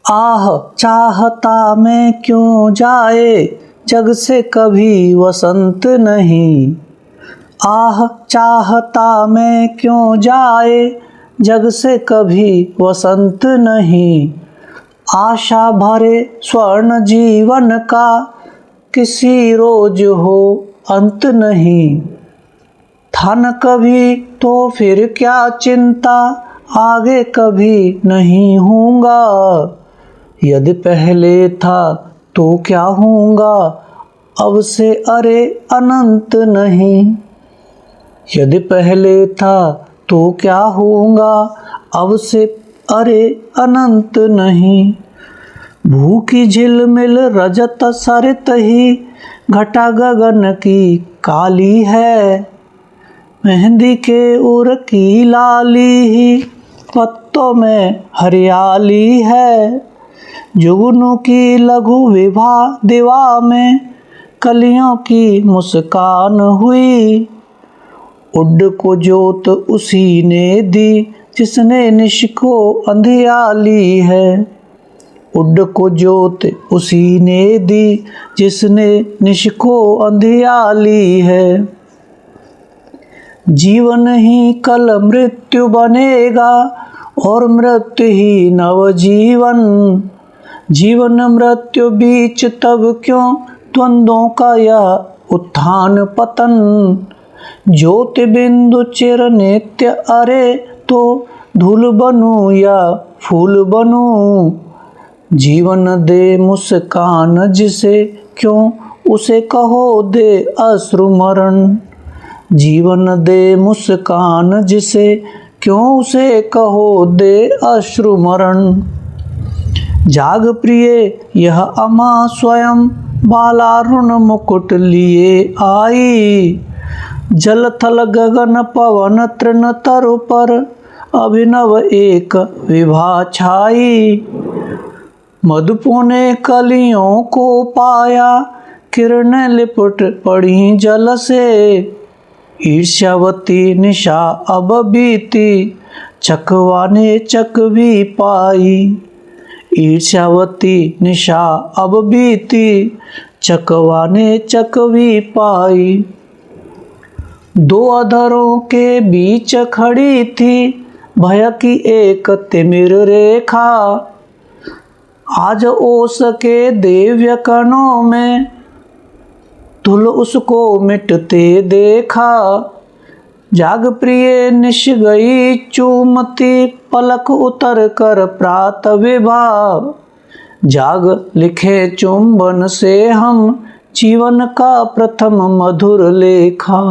आह चाहता मैं क्यों जाए जग से कभी वसंत नहीं। आह चाहता मैं क्यों जाए जग से कभी वसंत नहीं। आशा भरे स्वर्ण जीवन का किसी रोज हो अंत नहीं। था न कभी तो फिर क्या चिंता आगे कभी नहीं होऊंगा। यदि पहले था तो क्या होऊंगा अब से अरे अनंत नहीं। यदि पहले था तो क्या होऊंगा अब से अरे अनंत नहीं। भूखी झिलमिल रजत सरित ही घटा गगन की काली है। मेहंदी के उर की लाली ही पत्तों में हरियाली है। जुगनू की लघु विवाह दिवा में कलियों की मुस्कान हुई। उड्ड को जोत उसी ने दी जिसने निश को अंधियाली है। उड्ड को जोत उसी ने दी जिसने निश को अंधियाली है। जीवन ही कल मृत्यु बनेगा और मृत्यु ही नवजीवन। जीवन मृत्यु बीच तब क्यों द्वंद्वों का यह उत्थान पतन। ज्योति बिंदु चिर नित्य अरे तो धूल बनूं या फूल बनूं। जीवन दे मुस्कान जिसे क्यों उसे कहो दे अश्रु मरण। जीवन दे मुस्कान जिसे क्यों उसे कहो दे अश्रु मरण। जाग प्रिय यह अमा स्वयं बालारुण मुकुट लिए आई। जल थल गगन पवन तृण तरु पर अभिनव एक विभा छाई। मधुपो ने कलियों को पाया किरणें लिपट पड़ी जल से। ईर्ष्यावती निशा अब बीती चकवा ने चक भी पाई। ईर्ष्यावती निशा अब बीती चकवा ने चक भी पाई। दो अधरों के बीच खड़ी थी भय की एक तिमिर रेखा। आज ओस के दिव्य कणों में धूल उसको मिटते देखा। जाग प्रिय निश गई चूमती पलक उतर कर प्रात विभा। जाग लिखे चुंबन से हम जीवन का प्रथम मधुर लेखा।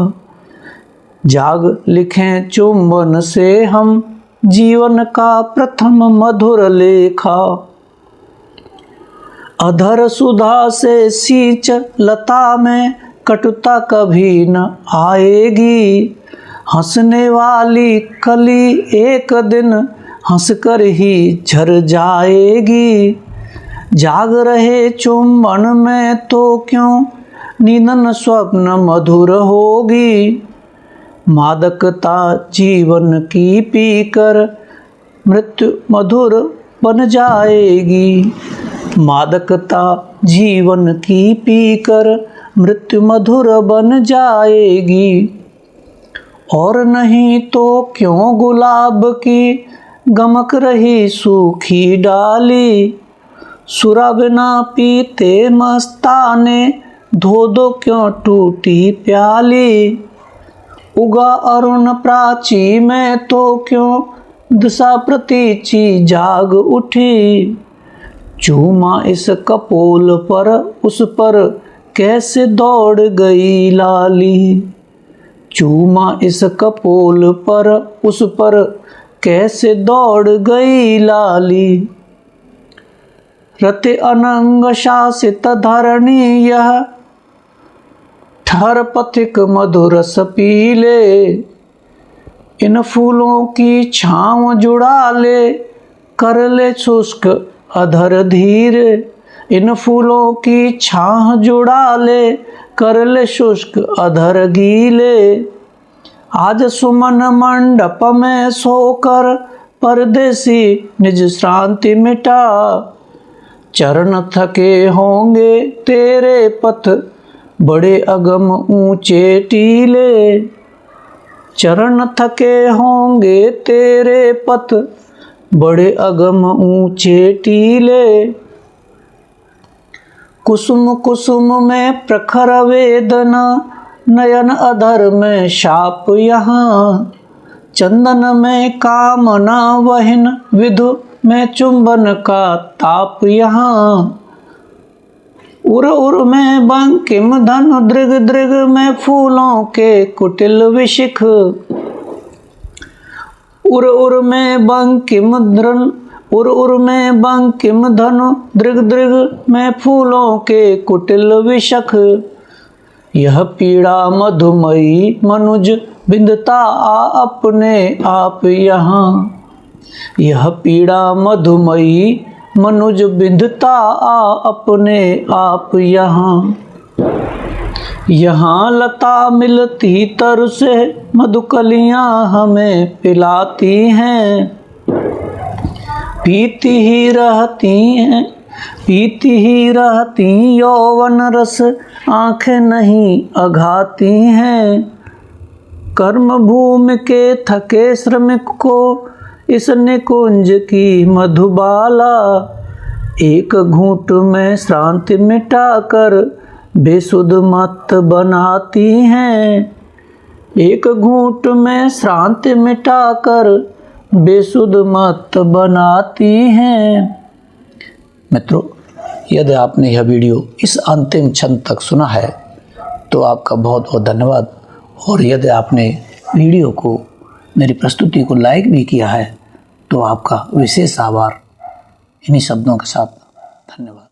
जाग लिखे चुंबन से हम जीवन का प्रथम मधुर लेखा। अधर सुधा से सींच लता में कटुता कभी न आएगी। हंसने वाली कली एक दिन हंसकर ही झर जाएगी। जाग रहे चुंबन में तो क्यों निधन स्वप्न मधुर होगी। मादकता जीवन की पीकर मृत्यु मधुर बन जाएगी। मादकता जीवन की पीकर मृत्यु मधुर बन जाएगी। और नहीं तो क्यों गुलाब की गमक रही सूखी डाली। सुरा बिना पीते मस्ताने धो दो क्यों टूटी प्याली। उगा अरुण प्राची में तो क्यों दिशा प्रतीची जाग उठी। चूमा इस कपोल पर उस पर कैसे दौड़ गई लाली। चूमा इस कपोल पर उस पर कैसे दौड़ गई लाली। रति अनंग शासित धरणी यह ठहर पथिक मधुर सपीले। इन फूलों की छाँव जुड़ा ले कर ले शुष्क अधर धीर। इन फूलों की छाह जुड़ा ले कर ले शुष्क अधर गीले। आज सुमन मंडप में सोकर परदेसी निज श्रांति मिटा। चरण थके होंगे तेरे पथ, बड़े अगम ऊंचे टीले। चरण थके होंगे तेरे पथ, बड़े अगम ऊंचे टीले। कुसुम कुसुम में प्रखर वेदना, नयन अधर में शाप यहाँ। चंदन में कामना वहन, विधु में चुंबन का ताप यहाँ। उर उर में बंकिम धन, दृग दृग में फूलों के कुटिल विशिख। उर उर में बंकिम धन, उर उर में बंकिम धनु, दृग दृग में फूलों के कुटिल विशख। यह पीड़ा मधुमयी मनुज, बिंधता आ अपने आप यहाँ। यह पीड़ा मधुमयी मनुज, बिंधता आ अपने आप यहाँ। यहाँ लता मिलती तर से, मधुकलियाँ हमें पिलाती हैं। पीती ही रहती हैं, पीती ही रहती यौवन रस, आँखें नहीं अघाती हैं। कर्म भूमि के थके श्रमिक को, इस निकुंज की मधुबाला। एक घूंट में श्रांति मिटाकर, बेसुध मत बनाती हैं। एक घूंट में श्रांति मिटाकर, बेसुध मत बनाती हैं। मित्रों, यदि आपने यह वीडियो इस अंतिम क्षण तक सुना है तो आपका बहुत बहुत धन्यवाद। और यदि आपने वीडियो को, मेरी प्रस्तुति को लाइक भी किया है तो आपका विशेष आभार। इन्हीं शब्दों के साथ धन्यवाद।